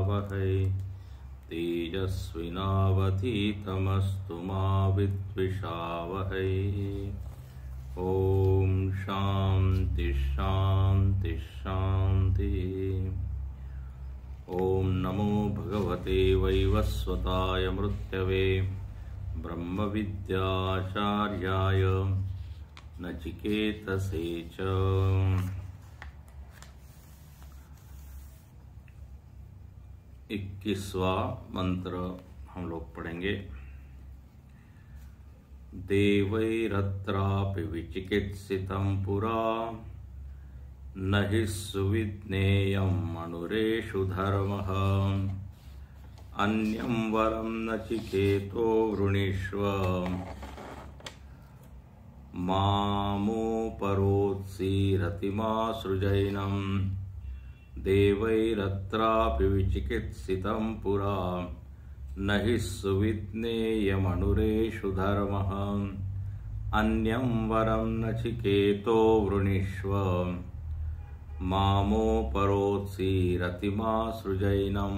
वहै तेजस्विनावधीतमस्तु मा विद्विषावहै। ओम शांति शांति शांति। ओम नमो भगवते वैवस्वताय मृत्यवे ब्रह्मविद्याचार्याय नचिकेतसे च। 21वां मंत्र हम लोग पढ़ेंगे। देवैरत्रापि विचिकित्सितं पुरा न हि सुविज्ञेयं मनुरेषु धर्मः। अन्यं वरं नचिकेतो वृणीष्व मामुपरोत्सीरतिमासृजैनं। देवैरत्रापि विचिकित्सितं पुरा न हि सुविज्ञेयमनुरेषु धर्मः। अन्यं वरं नचिकेतो वृणीष्व मामुपरोत्सीरतिमासृजैनम्।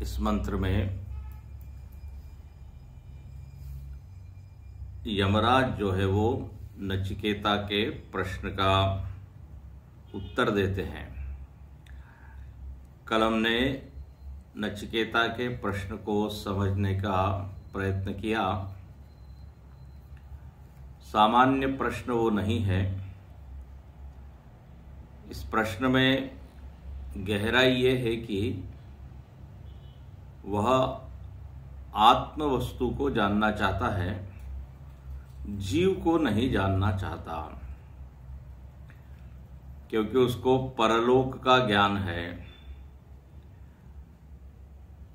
इस मंत्र में यमराज जो है वो नचिकेता के प्रश्न का उत्तर देते हैं। कल हमने नचिकेता के प्रश्न को समझने का प्रयत्न किया। सामान्य प्रश्न वो नहीं है। इस प्रश्न में गहराई ये है कि वह आत्म वस्तु को जानना चाहता है, जीव को नहीं जानना चाहता, क्योंकि उसको परलोक का ज्ञान है।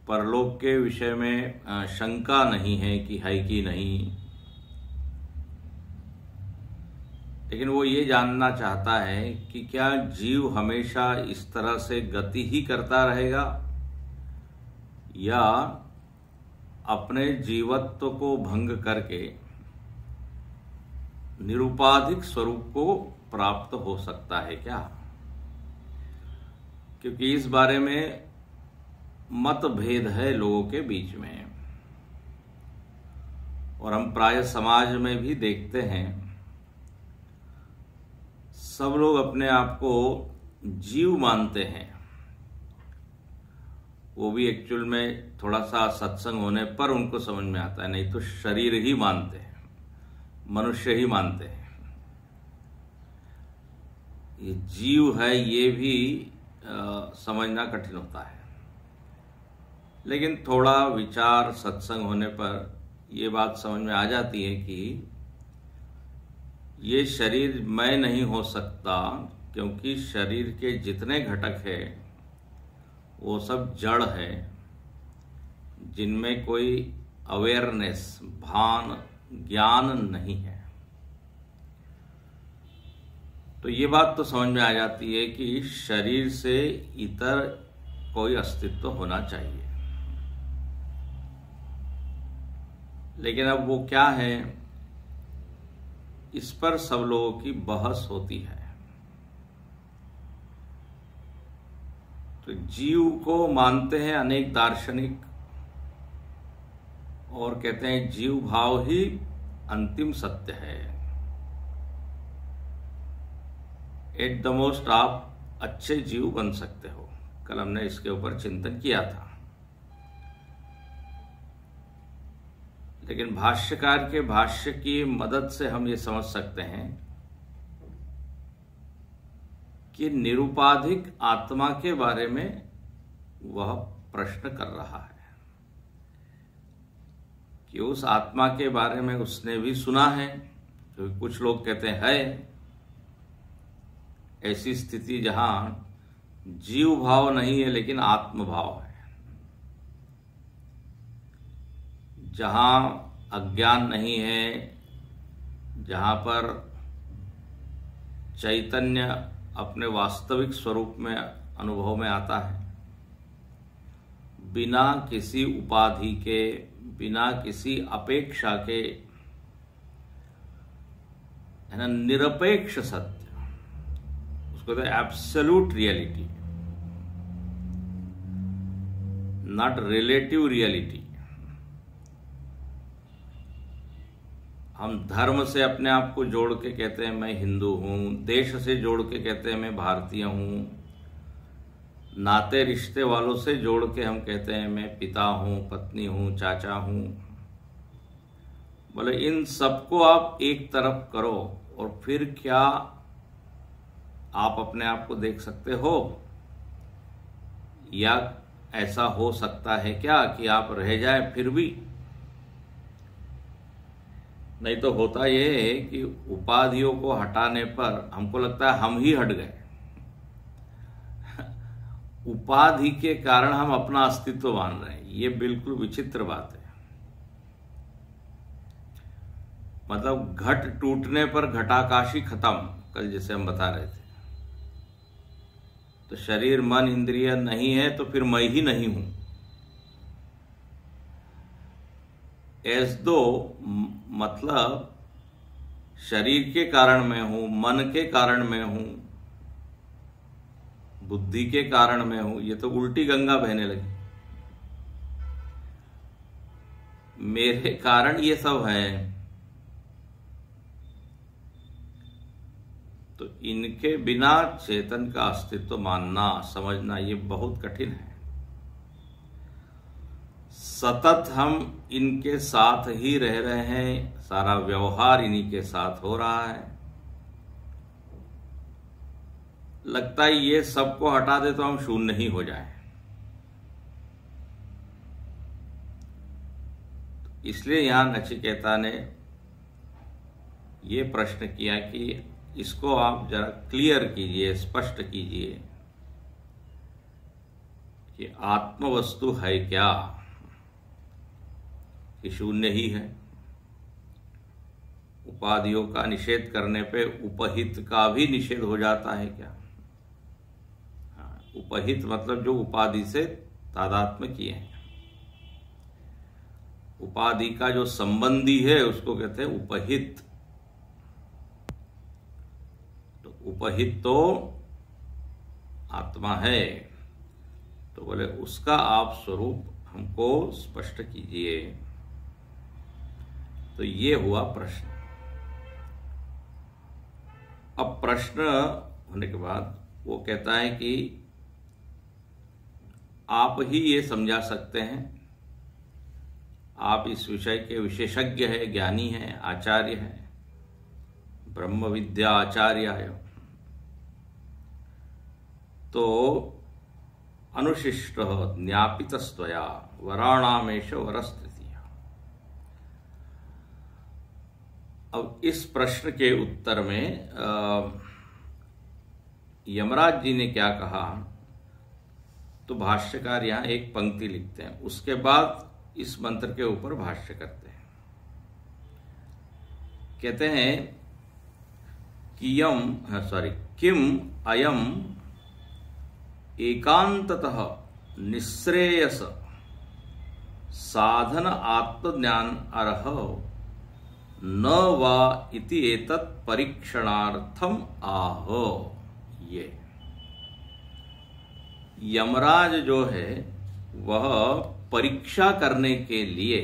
परलोक के विषय में शंका नहीं है कि है कि नहीं, लेकिन वो ये जानना चाहता है कि क्या जीव हमेशा इस तरह से गति ही करता रहेगा या अपने जीवत्व को भंग करके निरुपाधिक स्वरूप को प्राप्त हो सकता है क्या। क्योंकि इस बारे में मतभेद है लोगों के बीच में, और हम प्राय समाज में भी देखते हैं सब लोग अपने आप को जीव मानते हैं। वो भी एक्चुअल में थोड़ा सा सत्संग होने पर उनको समझ में आता है, नहीं तो शरीर ही मानते हैं, मनुष्य ही मानते हैं। ये जीव है ये भी समझना कठिन होता है, लेकिन थोड़ा विचार सत्संग होने पर ये बात समझ में आ जाती है कि ये शरीर मैं नहीं हो सकता, क्योंकि शरीर के जितने घटक हैं वो सब जड़ है, जिनमें कोई अवेयरनेस, भान, ज्ञान नहीं है। तो ये बात तो समझ में आ जाती है कि शरीर से इतर कोई अस्तित्व होना चाहिए। लेकिन अब वो क्या है, इस पर सब लोगों की बहस होती है। तो जीव को मानते हैं अनेक दार्शनिक और कहते हैं जीव भाव ही अंतिम सत्य है। एट द मोस्ट आप अच्छे जीव बन सकते हो। कल हमने इसके ऊपर चिंतन किया था। लेकिन भाष्यकार के भाष्य की मदद से हम ये समझ सकते हैं कि निरुपाधिक आत्मा के बारे में वह प्रश्न कर रहा है कि उस आत्मा के बारे में उसने भी सुना है। तो कुछ लोग कहते हैं ऐसी स्थिति जहां जीव भाव नहीं है लेकिन आत्म भाव है, जहां अज्ञान नहीं है, जहां पर चैतन्य अपने वास्तविक स्वरूप में अनुभव में आता है, बिना किसी उपाधि के, बिना किसी अपेक्षा के, है ना, निरपेक्ष सत्य, उसको तो absolute reality, not relative reality. हम धर्म से अपने आप को जोड़ के कहते हैं मैं हिंदू हूं, देश से जोड़ के कहते हैं मैं भारतीय हूं, नाते रिश्ते वालों से जोड़ के हम कहते हैं मैं पिता हूं, पत्नी हूं, चाचा हूं। बोले इन सबको आप एक तरफ करो और फिर क्या आप अपने आप को देख सकते हो? या ऐसा हो सकता है क्या कि आप रह जाए फिर भी? नहीं तो होता ये है कि उपाधियों को हटाने पर हमको लगता है हम ही हट गए। उपाधि के कारण हम अपना अस्तित्व मान रहे हैं। ये बिल्कुल विचित्र बात है। मतलब घट टूटने पर घटाकाशी खत्म, कल जैसे हम बता रहे थे। तो शरीर मन इंद्रिय नहीं है तो फिर मैं ही नहीं हूं। एस दो मतलब शरीर के कारण मैं हूं, मन के कारण मैं हूं, बुद्धि के कारण मैं हूं। ये तो उल्टी गंगा बहने लगी। मेरे कारण ये सब है, तो इनके बिना चेतन का अस्तित्व मानना, समझना ये बहुत कठिन है। सतत हम इनके साथ ही रह रहे हैं, सारा व्यवहार इन्हीं के साथ हो रहा है। लगता है ये सबको हटा दे तो हम शून्य ही हो जाएं। इसलिए यहां नचिकेता ने ये प्रश्न किया कि इसको आप जरा क्लियर कीजिए, स्पष्ट कीजिए कि आत्मवस्तु है क्या, कि शून्य ही है। उपाधियों का निषेध करने पे उपहित का भी निषेध हो जाता है क्या? उपहित मतलब जो उपाधि से तादात्म्य किए हैं। उपाधि का जो संबंधी है उसको कहते हैं उपहित। तो उपहित तो आत्मा है, तो बोले उसका आप स्वरूप हमको स्पष्ट कीजिए। तो ये हुआ प्रश्न। अब प्रश्न होने के बाद वो कहता है कि आप ही ये समझा सकते हैं, आप इस विषय के विशेषज्ञ हैं, ज्ञानी हैं, आचार्य हैं, ब्रह्म विद्या आचार्य है। तो अनुशिष्ट ज्ञापितस्त्वया वराणामेश वरस्थिति। अब इस प्रश्न के उत्तर में यमराज जी ने क्या कहा, तो भाष्यकार यहां एक पंक्ति लिखते हैं, उसके बाद इस मंत्र के ऊपर भाष्य करते हैं। कहते हैं किम अयम एकांततः निःश्रेयस साधन आत्मज्ञान अर्ह न वा इति एतत् परीक्षणार्थम आह। ये यमराज जो है वह परीक्षा करने के लिए,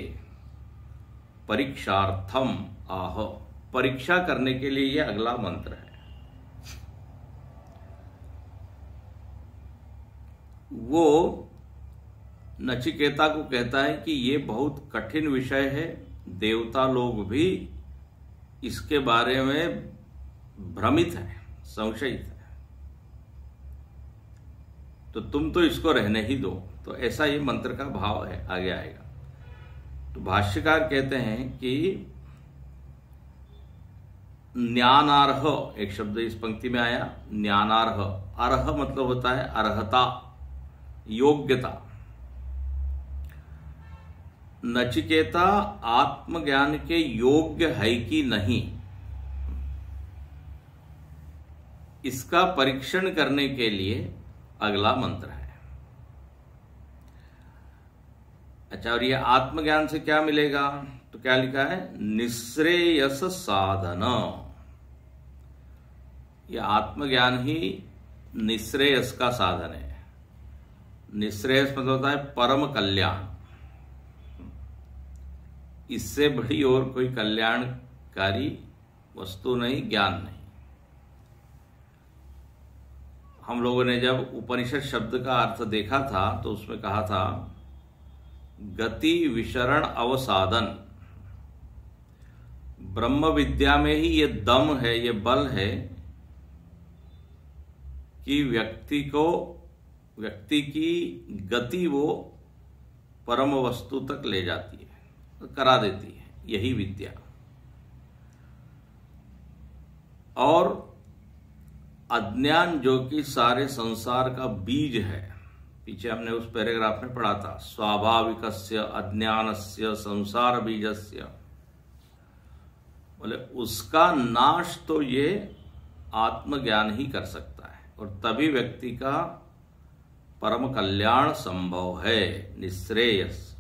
परीक्षार्थम आह, परीक्षा करने के लिए ये अगला मंत्र है। वो नचिकेता को कहता है कि ये बहुत कठिन विषय है, देवता लोग भी इसके बारे में भ्रमित है, संशयित है, तो तुम तो इसको रहने ही दो। तो ऐसा ये मंत्र का भाव है, आगे आएगा। तो भाष्यकार कहते हैं कि ज्ञानार्ह, एक शब्द इस पंक्ति में आया, ज्ञानार्ह। अर्ह मतलब होता है अर्हता, योग्यता। नचिकेता आत्मज्ञान के योग्य है कि नहीं, इसका परीक्षण करने के लिए अगला मंत्र है। अच्छा, और ये आत्मज्ञान से क्या मिलेगा? तो क्या लिखा है? निःश्रेयस साधन। ये आत्मज्ञान ही निश्रेयस का साधन है। निश्रेयस मतलब होता है परम कल्याण। इससे बड़ी और कोई कल्याणकारी वस्तु नहीं, ज्ञान नहीं। हम लोगों ने जब उपनिषद शब्द का अर्थ देखा था तो उसमें कहा था गति विशरण अवसाधन। ब्रह्म विद्या में ही ये दम है, ये बल है कि व्यक्ति की गति वो परम वस्तु तक ले जाती है, करा देती है, यही विद्या। और अज्ञान जो कि सारे संसार का बीज है, पीछे हमने उस पैराग्राफ में पढ़ा था, स्वाभाविकस्य अज्ञानस्य संसार बीजस्य, बोले उसका नाश तो ये आत्मज्ञान ही कर सकता है और तभी व्यक्ति का परम कल्याण संभव है, निश्रेयस।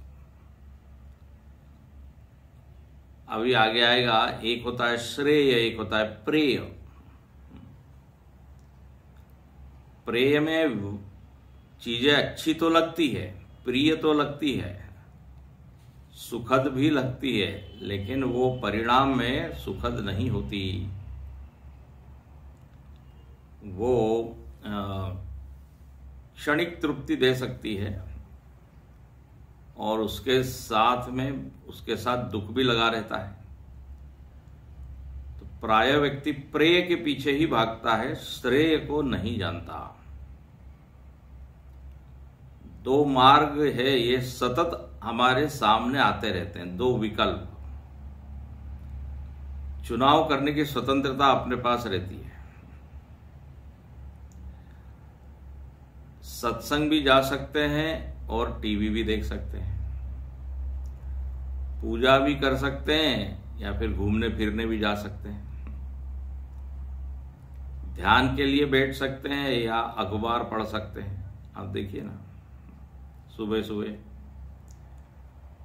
अभी आगे आएगा, एक होता है श्रेय, एक होता है प्रेय। प्रेय में चीजें अच्छी तो लगती है, प्रिय तो लगती है, सुखद भी लगती है, लेकिन वो परिणाम में सुखद नहीं होती। वो क्षणिक तृप्ति दे सकती है और उसके साथ दुख भी लगा रहता है। तो प्राय व्यक्ति प्रेय के पीछे ही भागता है, श्रेय को नहीं जानता। दो मार्ग है, ये सतत हमारे सामने आते रहते हैं, दो विकल्प। चुनाव करने की स्वतंत्रता अपने पास रहती है। सत्संग भी जा सकते हैं और टीवी भी देख सकते हैं, पूजा भी कर सकते हैं या फिर घूमने फिरने भी जा सकते हैं, ध्यान के लिए बैठ सकते हैं या अखबार पढ़ सकते हैं। आप देखिए ना, सुबह सुबह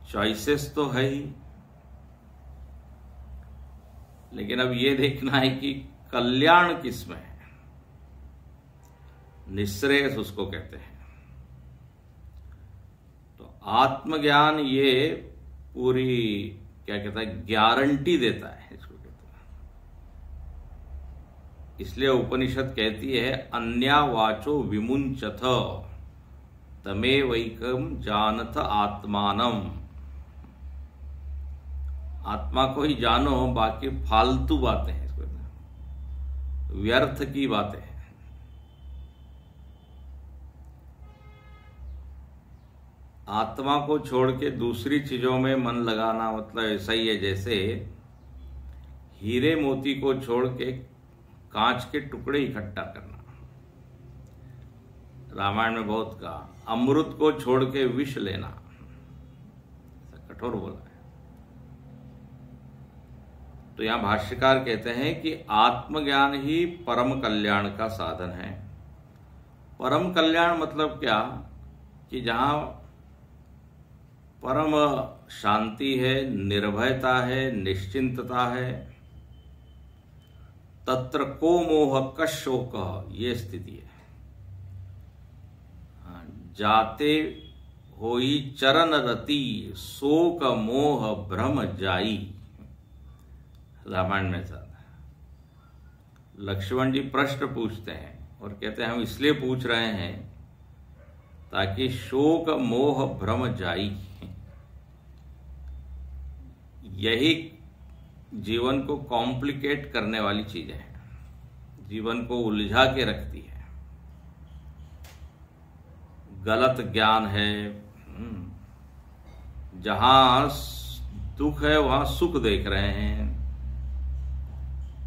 चॉइसेस तो है ही, लेकिन अब ये देखना है कि कल्याण किसमें है। निश्रेयस उसको कहते हैं। तो आत्मज्ञान ये पूरी क्या कहता है, गारंटी देता है, इसको कहते हैं। इसलिए उपनिषद कहती है अन्या वाचो विमुंचथ तमेवैकम जानथ आत्मानम। आत्मा को ही जानो, बाकी फालतू बातें हैं, इसको कहते हैं, व्यर्थ की बातें हैं। आत्मा को छोड़ के दूसरी चीजों में मन लगाना मतलब ऐसा ही है जैसे हीरे मोती को छोड़ के कांच के टुकड़े इकट्ठा करना। रामायण में बहुत कहा, अमृत को छोड़ के विष लेना, कठोर बोला है। तो यहां भाष्यकार कहते हैं कि आत्मज्ञान ही परम कल्याण का साधन है। परम कल्याण मतलब क्या, कि जहां परम शांति है, निर्भयता है, निश्चिंतता है, तत्र को मोह कशोक, ये स्थिति है। जाते होई चरण रति शोक मोह भ्रम जाई। रामायण में था, लक्ष्मण जी प्रश्न पूछते हैं और कहते हैं हम इसलिए पूछ रहे हैं ताकि शोक मोह भ्रम जाई। यही जीवन को कॉम्प्लिकेट करने वाली चीजें हैं, जीवन को उलझा के रखती है। गलत ज्ञान है, जहां दुख है वहां सुख देख रहे हैं,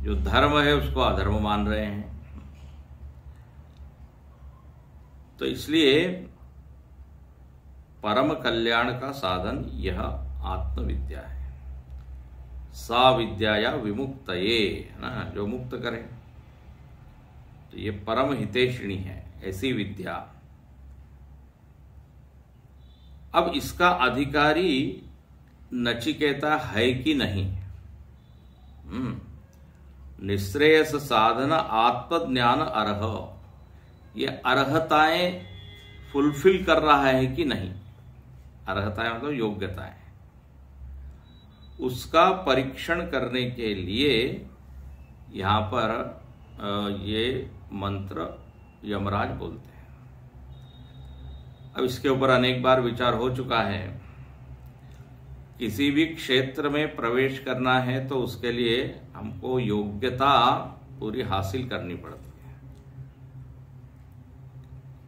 जो धर्म है उसको अधर्म मान रहे हैं। तो इसलिए परम कल्याण का साधन यह आत्मविद्या है। सा विद्या या विमुक्तये, ना, जो मुक्त करे। तो ये परम हितैषिणी है, ऐसी विद्या। अब इसका अधिकारी नचिकेता है कि नहीं? निश्रेयस साधन आत्मज्ञान अर्ह, ये अर्हताएं फुलफिल कर रहा है कि नहीं। अर्हताएं मतलब योग्यताएं, उसका परीक्षण करने के लिए यहाँ पर ये मंत्र यमराज बोलते हैं। अब इसके ऊपर अनेक बार विचार हो चुका है। किसी भी क्षेत्र में प्रवेश करना है तो उसके लिए हमको योग्यता पूरी हासिल करनी पड़ती है।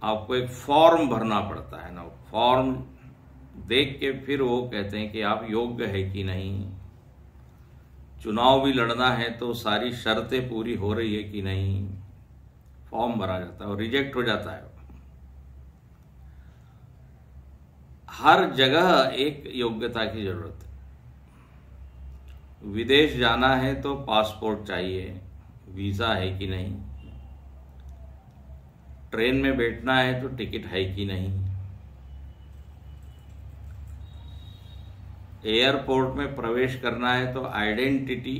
आपको एक फॉर्म भरना पड़ता है ना, फॉर्म देख के फिर वो कहते हैं कि आप योग्य है कि नहीं। चुनाव भी लड़ना है तो सारी शर्तें पूरी हो रही है कि नहीं, फॉर्म भरा जाता है और रिजेक्ट हो जाता है। हर जगह एक योग्यता की जरूरत है। विदेश जाना है तो पासपोर्ट चाहिए, वीजा है कि नहीं। ट्रेन में बैठना है तो टिकट है कि नहीं। एयरपोर्ट में प्रवेश करना है तो आइडेंटिटी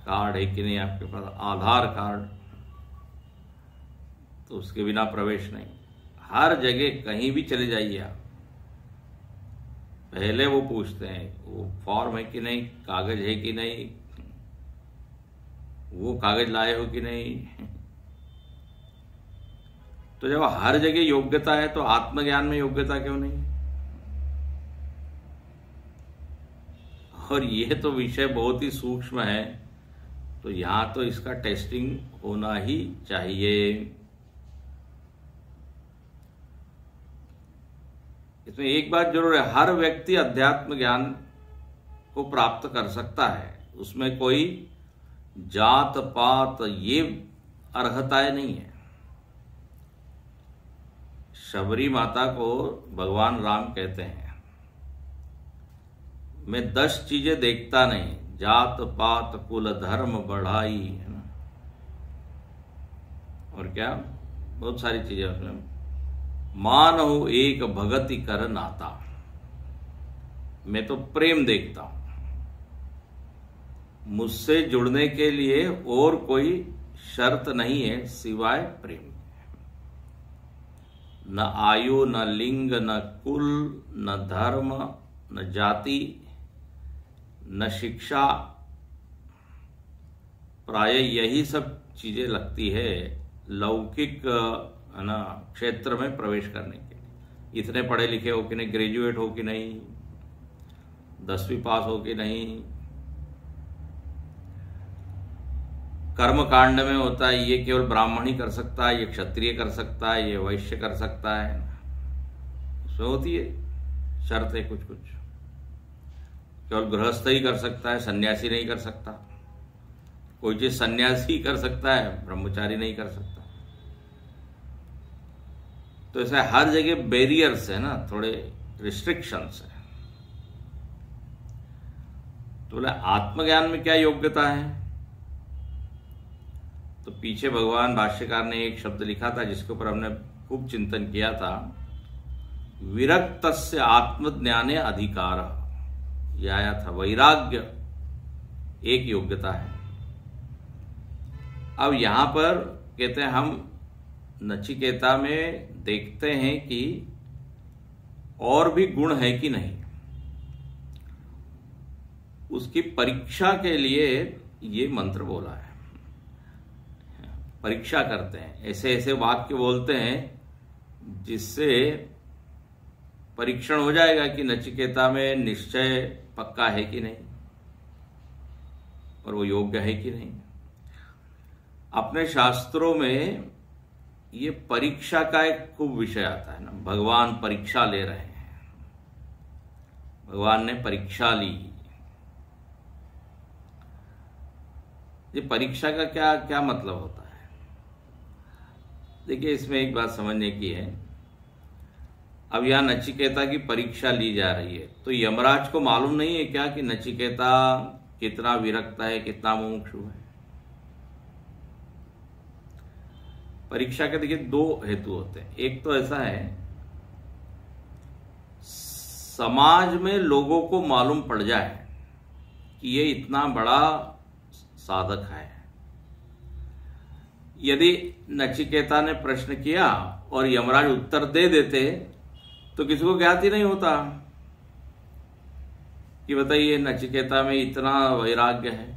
कार्ड है कि नहीं आपके पास, आधार कार्ड, तो उसके बिना प्रवेश नहीं। हर जगह कहीं भी चले जाइए आप, पहले वो पूछते हैं वो फॉर्म है कि नहीं, कागज है कि नहीं, वो कागज लाए हो कि नहीं। तो जब हर जगह योग्यता है तो आत्मज्ञान में योग्यता क्यों नहीं। और ये तो विषय बहुत ही सूक्ष्म है, तो यहां तो इसका टेस्टिंग होना ही चाहिए। इसमें एक बात जरूर है, हर व्यक्ति अध्यात्म ज्ञान को प्राप्त कर सकता है, उसमें कोई जात पात ये अर्हताएं नहीं है। शबरी माता को भगवान राम कहते हैं, मैं 10 चीजें देखता नहीं, जात पात कुल धर्म बढ़ाई, है ना, और क्या बहुत सारी चीजें उसमें। मानहु एक भगति कर नाता, मैं तो प्रेम देखता हूं। मुझसे जुड़ने के लिए और कोई शर्त नहीं है सिवाय प्रेम। न आयु, न लिंग, न कुल, न धर्म, न जाति, न शिक्षा, प्राय यही सब चीजें लगती है लौकिक है ना क्षेत्र में प्रवेश करने के लिए। इतने पढ़े लिखे हो कि नहीं, ग्रेजुएट हो कि नहीं, 10वीं पास हो कि नहीं। कर्म कांड में होता है ये केवल ब्राह्मण ही कर सकता है, ये क्षत्रिय कर सकता है, ये वैश्य कर सकता है, उसमें होती है शर्तें कुछ कुछ। केवल गृहस्थ ही कर सकता है, सन्यासी नहीं कर सकता। कोई चीज सन्यासी कर सकता है, ब्रह्मचारी नहीं कर सकता। तो ऐसा हर जगह बैरियर्स है ना, थोड़े रिस्ट्रिक्शंस है। तो बोले आत्मज्ञान में क्या योग्यता है। तो पीछे भगवान भाष्यकार ने एक शब्द लिखा था जिसके ऊपर हमने खूब चिंतन किया था, विरक्तस्य आत्मज्ञाने अधिकार, यह आया था। वैराग्य एक योग्यता है। अब यहां पर कहते हैं हम नचिकेता में देखते हैं कि और भी गुण है कि नहीं, उसकी परीक्षा के लिए ये मंत्र बोला है। परीक्षा करते हैं, ऐसे ऐसे वाक्य बोलते हैं जिससे परीक्षण हो जाएगा कि नचिकेता में निश्चय पक्का है कि नहीं और वो योग्य है कि नहीं। अपने शास्त्रों में ये परीक्षा का एक खूब विषय आता है ना, भगवान परीक्षा ले रहे हैं, भगवान ने परीक्षा ली। ये परीक्षा का क्या क्या मतलब होता है। देखिए इसमें एक बात समझने की है। अब यहां नचिकेता की परीक्षा ली जा रही है, तो यमराज को मालूम नहीं है क्या कि नचिकेता कितना विरक्त है, कितना मुमुक्षु है। परीक्षा के देखिए 2 हेतु होते हैं। एक तो ऐसा है समाज में लोगों को मालूम पड़ जाए कि ये इतना बड़ा साधक है, यदि नचिकेता ने प्रश्न किया और यमराज उत्तर दे देते तो किसी को ज्ञात ही नहीं होता कि बताइए नचिकेता में इतना वैराग्य है।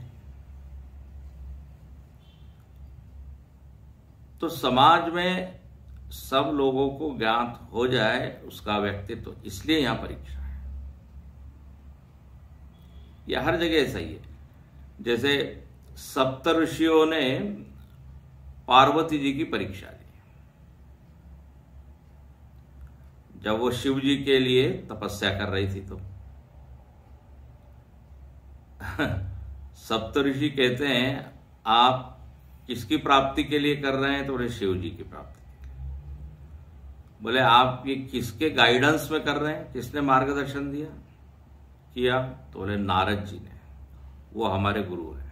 तो समाज में सब लोगों को ज्ञात हो जाए उसका व्यक्तित्व, इसलिए यहां परीक्षा है। यह हर जगह ऐसा ही है। जैसे सप्तऋषियों ने पार्वती जी की परीक्षा ली जब वो शिव जी के लिए तपस्या कर रही थी। तो सप्तऋषि कहते हैं आप किसकी प्राप्ति के लिए कर रहे हैं? तो बोले शिव जी की प्राप्ति। बोले आप ये किसके गाइडेंस में कर रहे हैं? किसने मार्गदर्शन दिया किया? तो बोले नारद जी ने, वो हमारे गुरु हैं।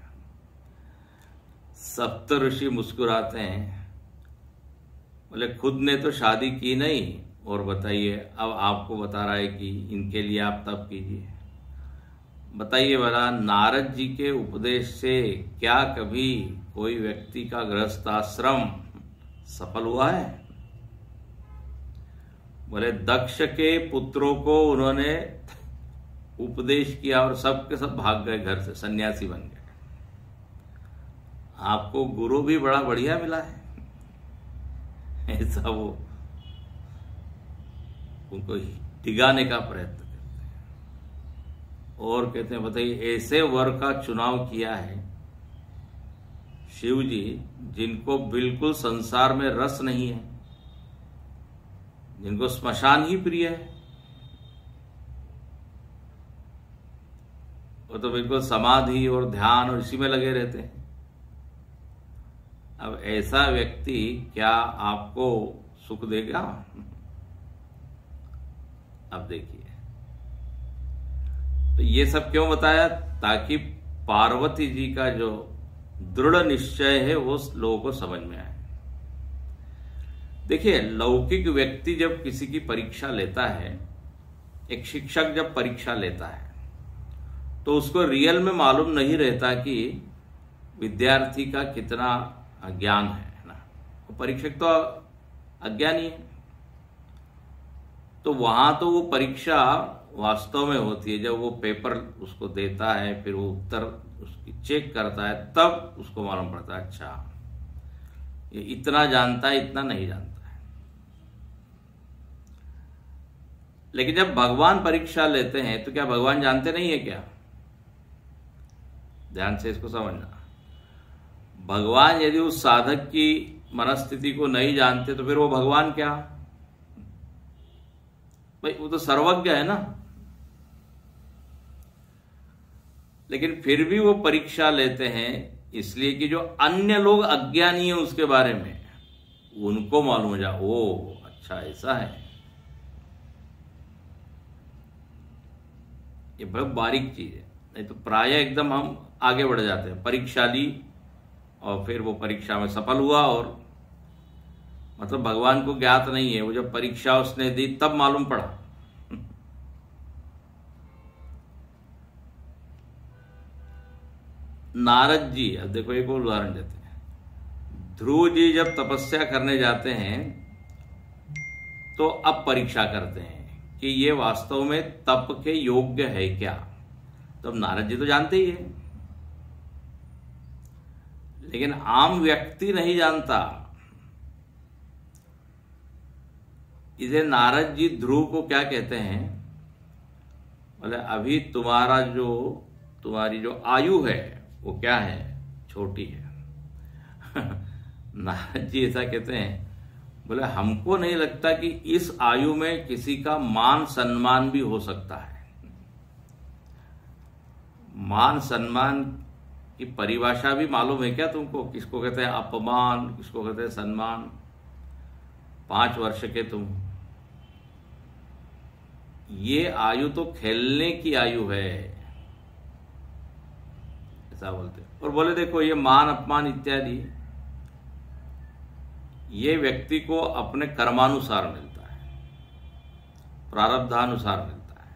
सप्तऋषि मुस्कुराते हैं, बोले खुद ने तो शादी की नहीं और बताइए अब आपको बता रहा है कि इनके लिए आप तप कीजिए। बताइए भला नारद जी के उपदेश से क्या कभी कोई व्यक्ति का गृहस्थ आश्रम सफल हुआ है? बोले दक्ष के पुत्रों को उन्होंने उपदेश किया और सब के सब भाग गए घर से, सन्यासी बन गए। आपको गुरु भी बड़ा बढ़िया मिला है, ऐसा वो उनको डिगाने का प्रयत्न करते हैं और कहते हैं बताइए ऐसे वर का चुनाव किया है शिव जी जिनको बिल्कुल संसार में रस नहीं है, जिनको स्मशान ही प्रिय है। वो तो बिल्कुल समाधि और ध्यान और इसी में लगे रहते हैं। अब ऐसा व्यक्ति क्या आपको सुख देगा? अब देखिए, तो ये सब क्यों बताया? ताकि पार्वती जी का जो दृढ़ निश्चय है वो लोगों को समझ में आए। देखिए, लौकिक व्यक्ति जब किसी की परीक्षा लेता है, एक शिक्षक जब परीक्षा लेता है तो उसको रियल में मालूम नहीं रहता कि विद्यार्थी का कितना ज्ञान है ना। वो परीक्षक तो अज्ञानी है। तो वहां तो वो परीक्षा वास्तव में होती है जब वो पेपर उसको देता है, फिर वो उत्तर उसकी चेक करता है, तब उसको मालूम पड़ता है अच्छा ये इतना जानता है, इतना नहीं जानता है। लेकिन जब भगवान परीक्षा लेते हैं तो क्या भगवान जानते नहीं है क्या? ध्यान से इसको समझना। भगवान यदि उस साधक की मनस्थिति को नहीं जानते तो फिर वो भगवान क्या? भाई वो तो सर्वज्ञ है ना। लेकिन फिर भी वो परीक्षा लेते हैं इसलिए कि जो अन्य लोग अज्ञानी है उसके बारे में उनको मालूम हो जाए, ओ अच्छा ऐसा है। ये बहुत बारीक चीज है। नहीं तो प्राय एकदम हम आगे बढ़ जाते हैं। परीक्षा ली और फिर वो परीक्षा में सफल हुआ और मतलब भगवान को ज्ञात नहीं है। वो जब परीक्षा उसने दी तब मालूम पड़ा। नारद जी, अब देखो एक और उदाहरण देते हैं। ध्रुव जी जब तपस्या करने जाते हैं तो अब परीक्षा करते हैं कि ये वास्तव में तप के योग्य है क्या। तो अब नारद जी तो जानते ही है, लेकिन आम व्यक्ति नहीं जानता। इसे नारद जी ध्रुव को क्या कहते हैं? बोले अभी तुम्हारी जो आयु है वो क्या है? छोटी है। नारद जी ऐसा कहते हैं, बोले हमको नहीं लगता कि इस आयु में किसी का मान सम्मान भी हो सकता है। मान सम्मान की परिभाषा भी मालूम है क्या तुमको? किसको कहते हैं अपमान, किसको कहते हैं सम्मान? 5 वर्ष के तुम, ये आयु तो खेलने की आयु है, ऐसा बोलते हैं। और बोले देखो ये मान अपमान इत्यादि ये व्यक्ति को अपने कर्मानुसार मिलता है, प्रारब्धानुसार मिलता है।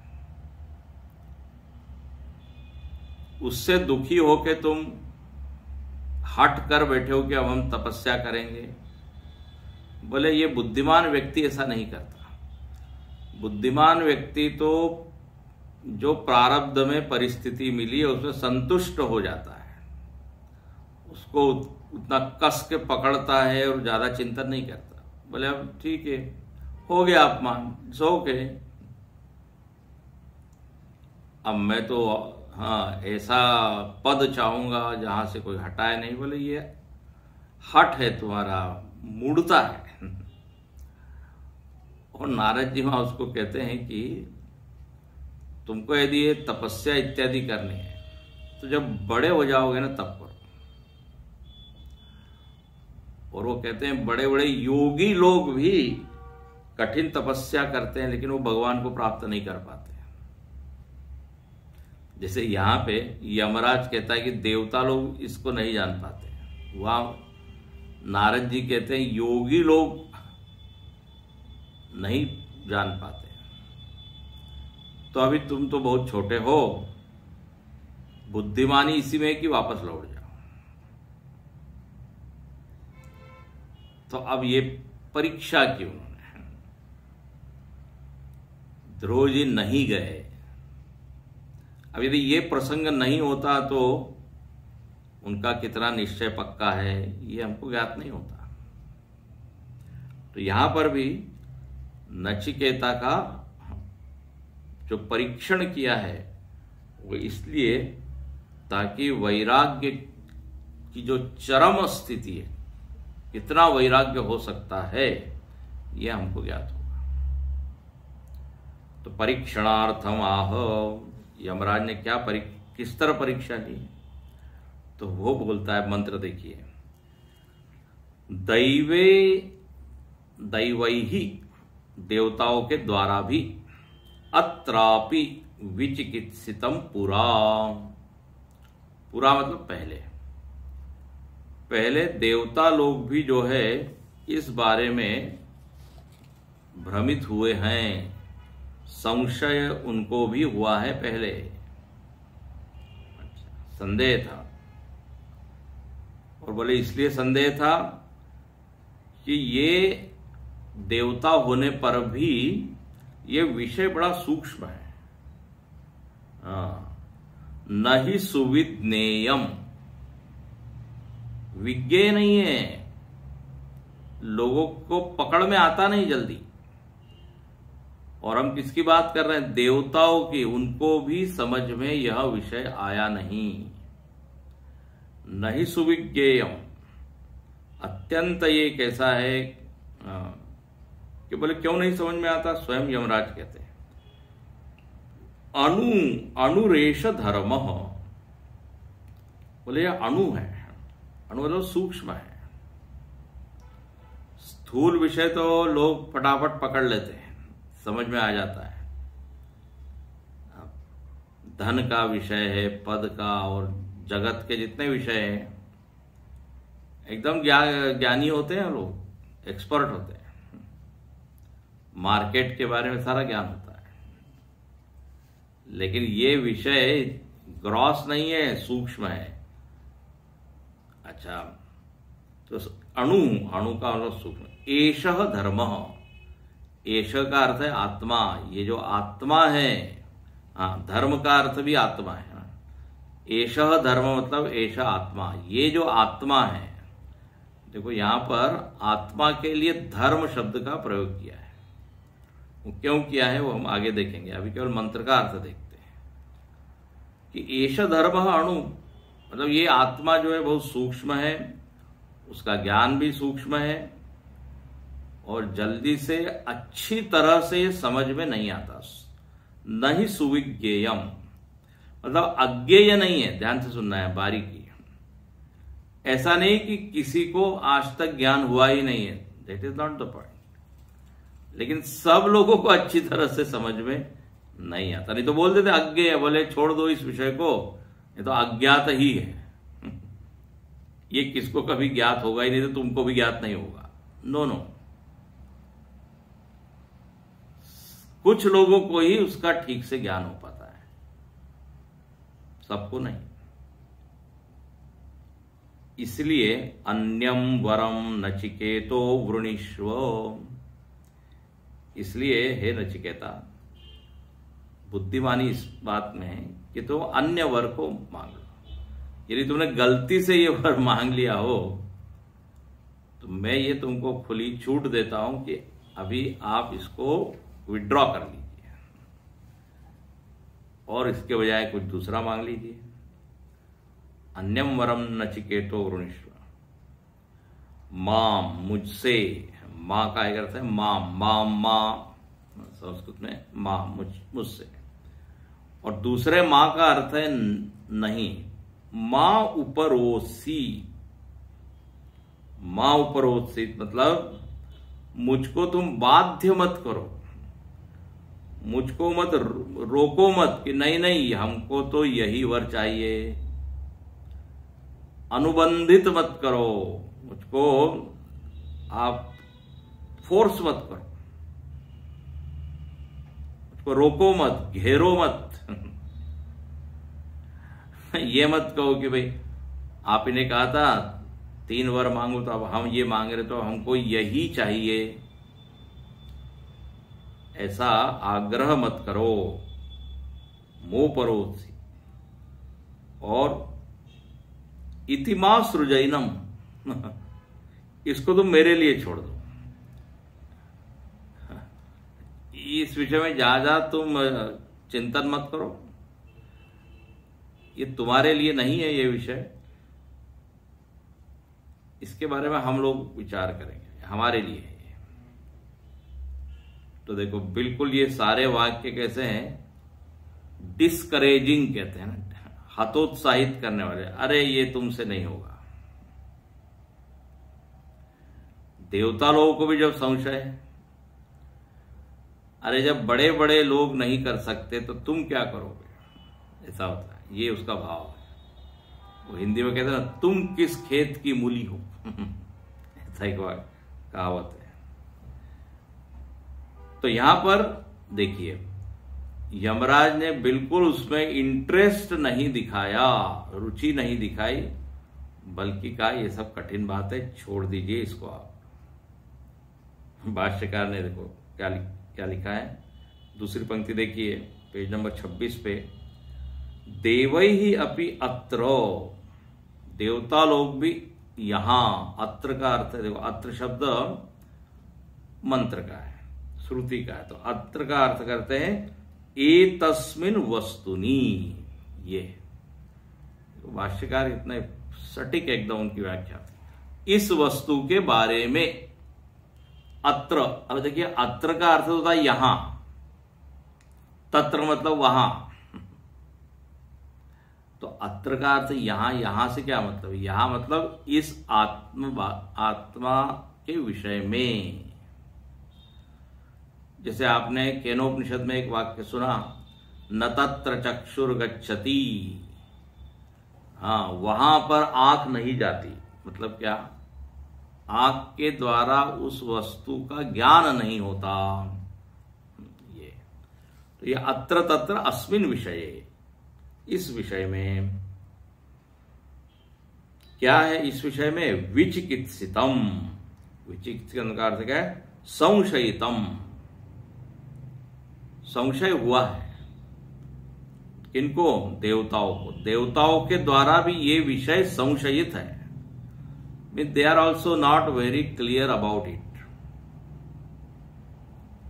उससे दुखी होके तुम हट कर बैठे हो कि अब हम तपस्या करेंगे। बोले ये बुद्धिमान व्यक्ति ऐसा नहीं करता। बुद्धिमान व्यक्ति तो जो प्रारब्ध में परिस्थिति मिली है उसमें संतुष्ट हो जाता है, उसको उतना कस के पकड़ता है और ज्यादा चिंतन नहीं करता। बोले अब ठीक है, हो गया अपमान, सो के अब मैं तो हाँ ऐसा पद चाहूंगा जहां से कोई हटाए नहीं। बोले ये हट है तुम्हारा, मूढ़ता है। और नारद जी वहां उसको कहते हैं कि तुमको यदि ये तपस्या इत्यादि करनी है तो जब बड़े हो जाओगे ना तब करो। और वो कहते हैं बड़े बड़े योगी लोग भी कठिन तपस्या करते हैं लेकिन वो भगवान को प्राप्त नहीं कर पाते। जैसे यहां पे यमराज कहता है कि देवता लोग इसको नहीं जान पाते, वहां नारद जी कहते हैं योगी लोग नहीं जान पाते। तो अभी तुम तो बहुत छोटे हो, बुद्धिमानी इसी में है कि वापस लौट जाओ। तो अब ये परीक्षा की उन्होंने, ध्रुव जी नहीं गए। अब यदि ये प्रसंग नहीं होता तो उनका कितना निश्चय पक्का है ये हमको ज्ञात नहीं होता। तो यहां पर भी नचिकेता का जो परीक्षण किया है वो इसलिए ताकि वैराग्य की जो चरम स्थिति है, कितना वैराग्य हो सकता है यह हमको ज्ञात होगा। तो परीक्षणार्थम आह, यमराज ने क्या किस तरह परीक्षा ली, तो वो बोलता है मंत्र देखिए, दैवे दैवैहि, देवताओं के द्वारा भी, अत्रापि विचिकित्सितम पुरा। पुरा मतलब पहले देवता लोग भी जो है इस बारे में भ्रमित हुए हैं, संशय उनको भी हुआ है पहले, संदेह था। और बोले इसलिए संदेह था कि ये देवता होने पर भी ये विषय बड़ा सूक्ष्म है, न ही सुविज्ञेयम, विज्ञेय नहीं है, लोगों को पकड़ में आता नहीं जल्दी। और हम किसकी बात कर रहे हैं, देवताओं की, उनको भी समझ में यह विषय आया नहीं। नहीं सुविज्ञेयम, अत्यंत ये कैसा है कि बोले क्यों नहीं समझ में आता, स्वयं यमराज कहते हैं अनुरेश धर्म, बोले यह अणु है, अणु मतलब सूक्ष्म है। स्थूल विषय तो लोग फटाफट पकड़ लेते हैं, समझ में आ जाता है। धन का विषय है, पद का, और जगत के जितने विषय हैं एकदम ज्ञानी होते हैं लोग, एक्सपर्ट होते हैं, मार्केट के बारे में सारा ज्ञान होता है। लेकिन ये विषय ग्रॉस नहीं है, सूक्ष्म है। अच्छा, तो अणु का मतलब सूक्ष्म। एषः धर्म, एष का अर्थ है आत्मा, ये जो आत्मा है, हाँ धर्म का अर्थ भी आत्मा है। एषः धर्म मतलब एषः आत्मा, ये जो आत्मा है। देखो यहां पर आत्मा के लिए धर्म शब्द का प्रयोग किया है, वो क्यों किया है वो हम आगे देखेंगे, अभी केवल मंत्र का अर्थ देखते हैं कि एष धर्म अणु, मतलब ये आत्मा जो है बहुत सूक्ष्म है, उसका ज्ञान भी सूक्ष्म है, और जल्दी से अच्छी तरह से ये समझ में नहीं आता। नहीं सुविज्ञेयम मतलब अज्ञेय नहीं है, ध्यान से सुनना है, बारीकी। ऐसा नहीं कि किसी को आज तक ज्ञान हुआ ही नहीं है, that is not the point. लेकिन सब लोगों को अच्छी तरह से समझ में नहीं आता, नहीं तो बोल देते अज्ञेय, बोले छोड़ दो इस विषय को, ये तो अज्ञात ही है, ये किसको कभी ज्ञात होगा ही नहीं, तो तुमको भी ज्ञात नहीं होगा। नो नो, कुछ लोगों को ही उसका ठीक से ज्ञान हो पाता है, सबको नहीं। इसलिए अन्यम वरम नचिकेतो वृणीष्व, इसलिए हे नचिकेता बुद्धिमानी इस बात में है कि तुम अन्य वर को मांग लो। यदि तुमने गलती से ये वर मांग लिया हो तो मैं ये तुमको खुली छूट देता हूं कि अभी आप इसको विड्रॉ कर लीजिए और इसके बजाय कुछ दूसरा मांग लीजिए। अन्यम वरम नचिकेतो वृणीष्व, माम मुझसे, मां का एक अर्थ है माम, माम मां संस्कृत में मां मुझसे, और दूसरे मां का अर्थ है नहीं, मां उपरोसी, मां उपरोसी मतलब मुझको तुम बाध्य मत करो, मुझको मत रोको मत कि नहीं नहीं हमको तो यही वर चाहिए, अनुबंधित मत करो, मुझको आप फोर्स मत करो, मुझको रोको मत, घेरो मत। ये मत कहो कि भाई आप इन्हें कहा था 3 वर मांगो तो अब हम ये मांग रहे तो हमको यही चाहिए, ऐसा आग्रह मत करो। मोपरोसी, और इतिमा सृजनम, इसको तुम मेरे लिए छोड़ दो, इस विषय में ज्यादा तुम चिंतन मत करो, ये तुम्हारे लिए नहीं है ये विषय, इसके बारे में हम लोग विचार करेंगे, हमारे लिए है ये। तो देखो बिल्कुल ये सारे वाक्य कैसे हैं, डिस्करेजिंग कहते हैं ना, हतोत्साहित करने वाले, अरे ये तुमसे नहीं होगा। देवता लोगों को भी जब संशय है, अरे जब बड़े बड़े लोग नहीं कर सकते तो तुम क्या करोगे, ऐसा होता है, ये उसका भाव है। वो हिंदी में कहते हैं ना, तुम किस खेत की मूली हो, ऐसा एक कहावत है। तो यहां पर देखिए यमराज ने बिल्कुल उसमें इंटरेस्ट नहीं दिखाया, रुचि नहीं दिखाई, बल्कि कहा ये सब कठिन बात है, छोड़ दीजिए इसको आप। भाष्यकार ने देखो क्या लिखा है, दूसरी पंक्ति देखिए पेज नंबर 26 पे, देवैहि अपि अत्र, देवता लोग भी यहां, अत्र का अर्थ है, देखो अत्र शब्द मंत्र का है, श्रुति का है, तो अत्र का अर्थ करते हैं एतस्मिन् वस्तुनि, ये भाष्यकार इतने सटीक एकदम उनकी व्याख्या, इस वस्तु के बारे में, अत्र, अब देखिए अत्र का अर्थ होता है यहां, तत्र मतलब वहां, तो अत्र का अर्थ यहां, यहां से क्या मतलब, यहां मतलब इस आत्मा के विषय में। जैसे आपने केनोपनिषद में एक वाक्य सुना, न तत्र चक्षुर गच्छति, हाँ वहां पर आंख नहीं जाती, मतलब क्या, आंख के द्वारा उस वस्तु का ज्ञान नहीं होता। ये तो ये अत्र तत्र अस्मिन् विषये, इस विषय में क्या है, इस विषय में विचिकित्सितम, विचिकित्सित का अर्थ क्या है, संशयितम, संशय हुआ है, किनको, देवताओं को, देवताओं के द्वारा भी ये विषय संशयित है, they are also not very clear about it.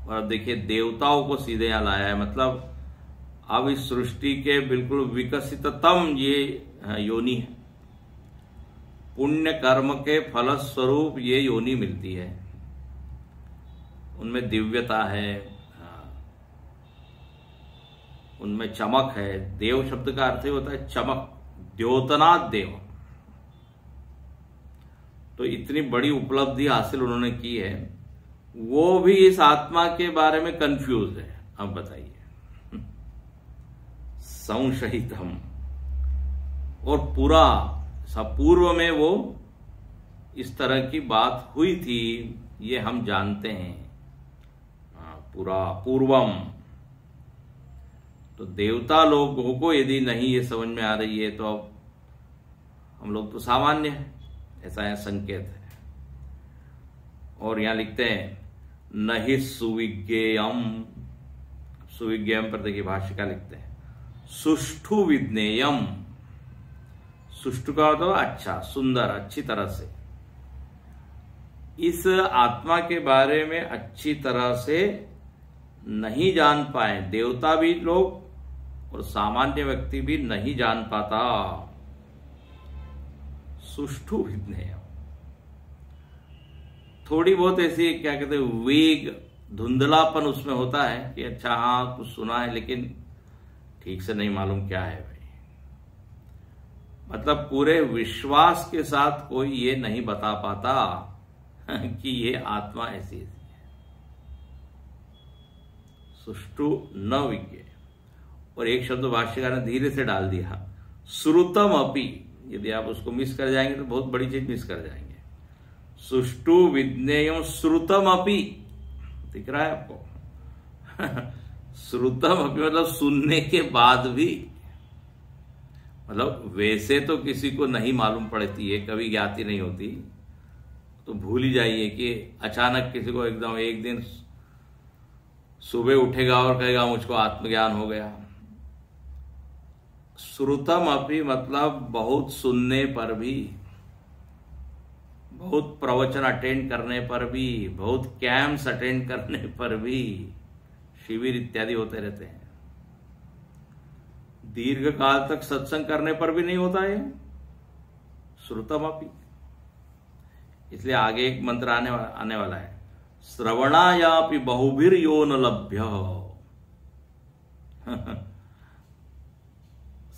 और देखिए देवताओं को सीधे यहां लाया है, मतलब अब इस सृष्टि के बिल्कुल विकसिततम ये योनि है, पुण्य कर्म के फलस्वरूप ये योनि मिलती है, उनमें दिव्यता है, उनमें चमक है, देव शब्द का अर्थ ही होता है चमक, द्योतनाद देव, तो इतनी बड़ी उपलब्धि हासिल उन्होंने की है, वो भी इस आत्मा के बारे में कंफ्यूज है। अब बताइए, संशयित हम, और पूरा सब पूर्व में वो इस तरह की बात हुई थी, ये हम जानते हैं, पूरा पूर्वम। तो देवता लोगों को यदि नहीं ये समझ में आ रही है तो अब हम लोग तो सामान्य हैं, ऐसा यहाँ संकेत है। और यहां लिखते हैं न हि सुविज्ञेयम, सुविज्ञेयम पर देखिए भाष्य का लिखते हैं सुष्ठु विज्ञेयम। सुष्ठु का तो अच्छा, सुंदर, अच्छी तरह से। इस आत्मा के बारे में अच्छी तरह से नहीं जान पाए देवता भी लोग और सामान्य व्यक्ति भी नहीं जान पाता। सुष्ठु विज्ञेयम, थोड़ी बहुत ऐसी क्या कहते हैं वेग, धुंधलापन उसमें होता है कि अच्छा हाँ कुछ सुना है लेकिन ठीक से नहीं मालूम क्या है भाई। मतलब पूरे विश्वास के साथ कोई ये नहीं बता पाता कि ये आत्मा ऐसी है। सुष्ठु न विज्ञेय। और एक शब्द भाष्यकार ने धीरे से डाल दिया श्रुतम अपि। यदि आप उसको मिस कर जाएंगे तो बहुत बड़ी चीज मिस कर जाएंगे। सुष्ठु विज्ञेयम श्रुतम अपि, दिख रहा है आपको? श्रुतम अपि मतलब सुनने के बाद भी, मतलब वैसे तो किसी को नहीं मालूम पड़ती है, कभी ज्ञाति नहीं होती, तो भूल ही जाइए कि अचानक किसी को एकदम एक दिन सुबह उठेगा और कहेगा मुझको आत्मज्ञान हो गया। श्रुतम अपि मतलब बहुत सुनने पर भी, बहुत प्रवचन अटेंड करने पर भी, बहुत कैंप्स अटेंड करने पर भी, शिविर इत्यादि होते रहते हैं, दीर्घ काल तक सत्संग करने पर भी नहीं होता है श्रुतम अपि। इसलिए आगे एक मंत्र आने वाला है श्रवणायापि बहुभिर यो न लभ्य।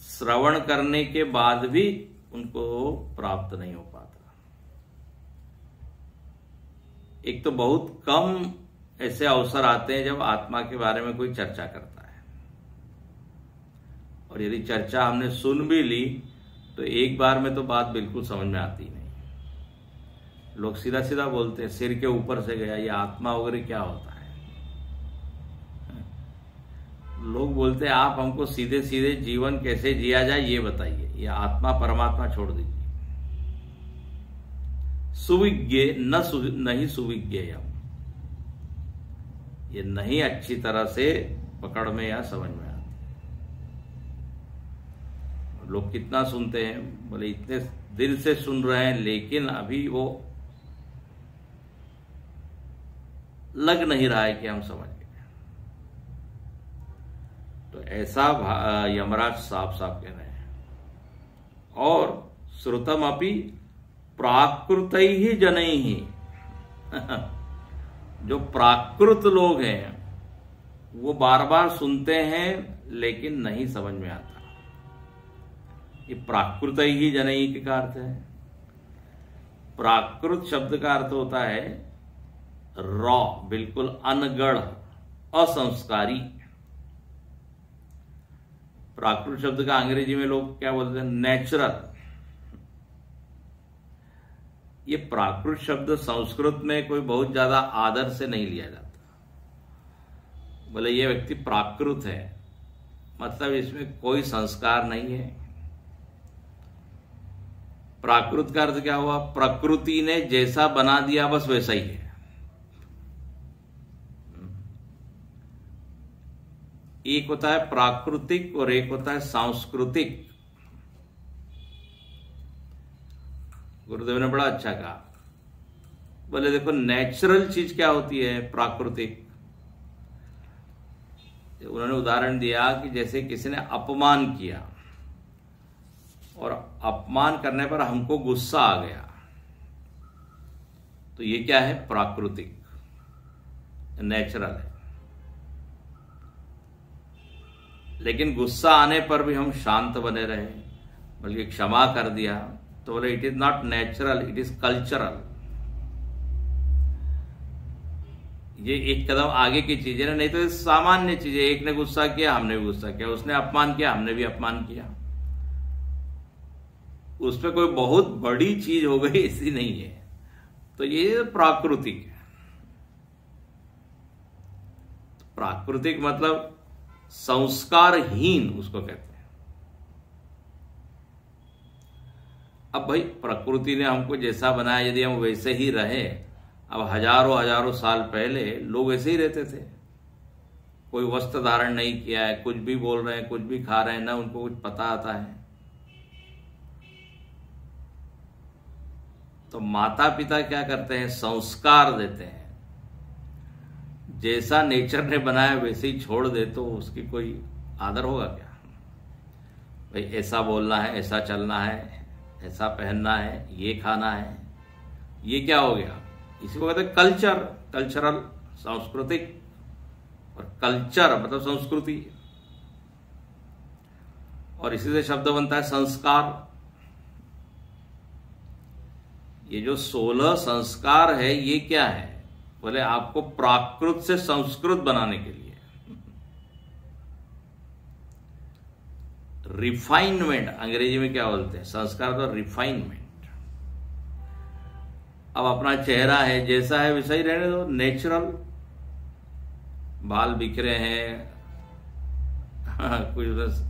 श्रवण करने के बाद भी उनको प्राप्त नहीं हो पाता। एक तो बहुत कम ऐसे अवसर आते हैं जब आत्मा के बारे में कोई चर्चा करता है, और यदि चर्चा हमने सुन भी ली तो एक बार में तो बात बिल्कुल समझ में आती नहीं। लोग सीधा सीधा बोलते हैं सिर के ऊपर से गया, ये आत्मा वगैरह क्या होता है। लोग बोलते हैं आप हमको सीधे सीधे जीवन कैसे जिया जाए ये बताइए, ये आत्मा परमात्मा छोड़ दीजिए। सुविज्ञ नहीं सुविज्ञेय, ये नहीं अच्छी तरह से पकड़ में या समझ में आती। लोग कितना सुनते हैं, बोले इतने दिल से सुन रहे हैं लेकिन अभी वो लग नहीं रहा है कि हम समझ गए। तो ऐसा यमराज साफ साफ कह रहे हैं। और श्रुतम अपि प्राकृत ही जनई ही जो प्राकृत लोग हैं वो बार बार सुनते हैं लेकिन नहीं समझ में आता। ये प्राकृत ही जनई के का अर्थ है? प्राकृत शब्द का अर्थ होता है रॉ, बिल्कुल अनगढ़, असंस्कारी। प्राकृत शब्द का अंग्रेजी में लोग क्या बोलते हैं? नेचुरल। ये प्राकृत शब्द संस्कृत में कोई बहुत ज्यादा आदर से नहीं लिया जाता। बोले ये व्यक्ति प्राकृत है, मतलब इसमें कोई संस्कार नहीं है। प्राकृत का अर्थ क्या हुआ? प्रकृति ने जैसा बना दिया बस वैसा ही है। एक होता है प्राकृतिक और एक होता है सांस्कृतिक। गुरुदेव ने बड़ा अच्छा कहा, बोले देखो नेचुरल चीज क्या होती है? प्राकृतिक। उन्होंने उदाहरण दिया कि जैसे किसी ने अपमान किया और अपमान करने पर हमको गुस्सा आ गया, तो ये क्या है? प्राकृतिक, नेचुरल है। लेकिन गुस्सा आने पर भी हम शांत बने रहे, बल्कि क्षमा कर दिया, तो बोले it is not natural, it is cultural. ये एक कदम आगे की चीज है ना, नहीं तो सामान्य चीज है। एक ने गुस्सा किया, हमने भी गुस्सा किया, उसने अपमान किया, हमने भी अपमान किया। उसमें कोई बहुत बड़ी चीज हो गई ऐसी नहीं है। तो ये प्राकृतिक है। प्राकृतिक मतलब संस्कारहीन उसको कहते हैं। अब भाई प्रकृति ने हमको जैसा बनाया, यदि हम वैसे ही रहे, अब हजारों हजारों साल पहले लोग ऐसे ही रहते थे, कोई वस्त्र धारण नहीं किया है, कुछ भी बोल रहे हैं, कुछ भी खा रहे हैं, ना उनको कुछ पता आता है। तो माता पिता क्या करते हैं, संस्कार देते हैं। जैसा नेचर ने बनाया वैसे ही छोड़ दे तो उसकी कोई आदर होगा क्या? भाई ऐसा बोलना है, ऐसा चलना है, ऐसा पहनना है, ये खाना है, ये क्या हो गया? इसी को कहते हैं कल्चर, कल्चरल, सांस्कृतिक। और कल्चर मतलब संस्कृति, और इसी से शब्द बनता है संस्कार। ये जो 16 संस्कार है ये क्या है? बोले आपको प्राकृत से संस्कृत बनाने के लिए, रिफाइनमेंट अंग्रेजी में क्या बोलते हैं, संस्कार तो रिफाइनमेंट। अब अपना चेहरा है, जैसा है वैसा ही रहने दो, नेचुरल। बाल बिखरे हैं, कुछ बस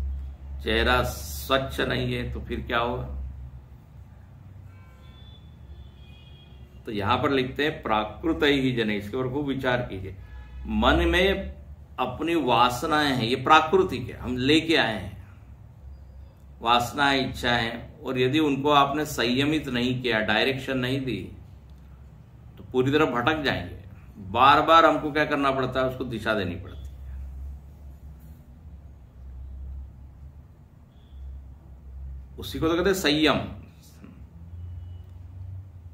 चेहरा स्वच्छ नहीं है, तो फिर क्या होगा? तो यहां पर लिखते हैं प्राकृत ही जने, इसके ऊपर खूब विचार कीजिए। मन में अपनी वासनाएं हैं, ये प्राकृतिक है, हम लेके आए हैं वासनाएं, इच्छाएं, और यदि उनको आपने संयमित नहीं किया, डायरेक्शन नहीं दी, तो पूरी तरह भटक जाएंगे। बार बार हमको क्या करना पड़ता है, उसको दिशा देनी पड़ती है। उसी को तो कहते हैं संयम।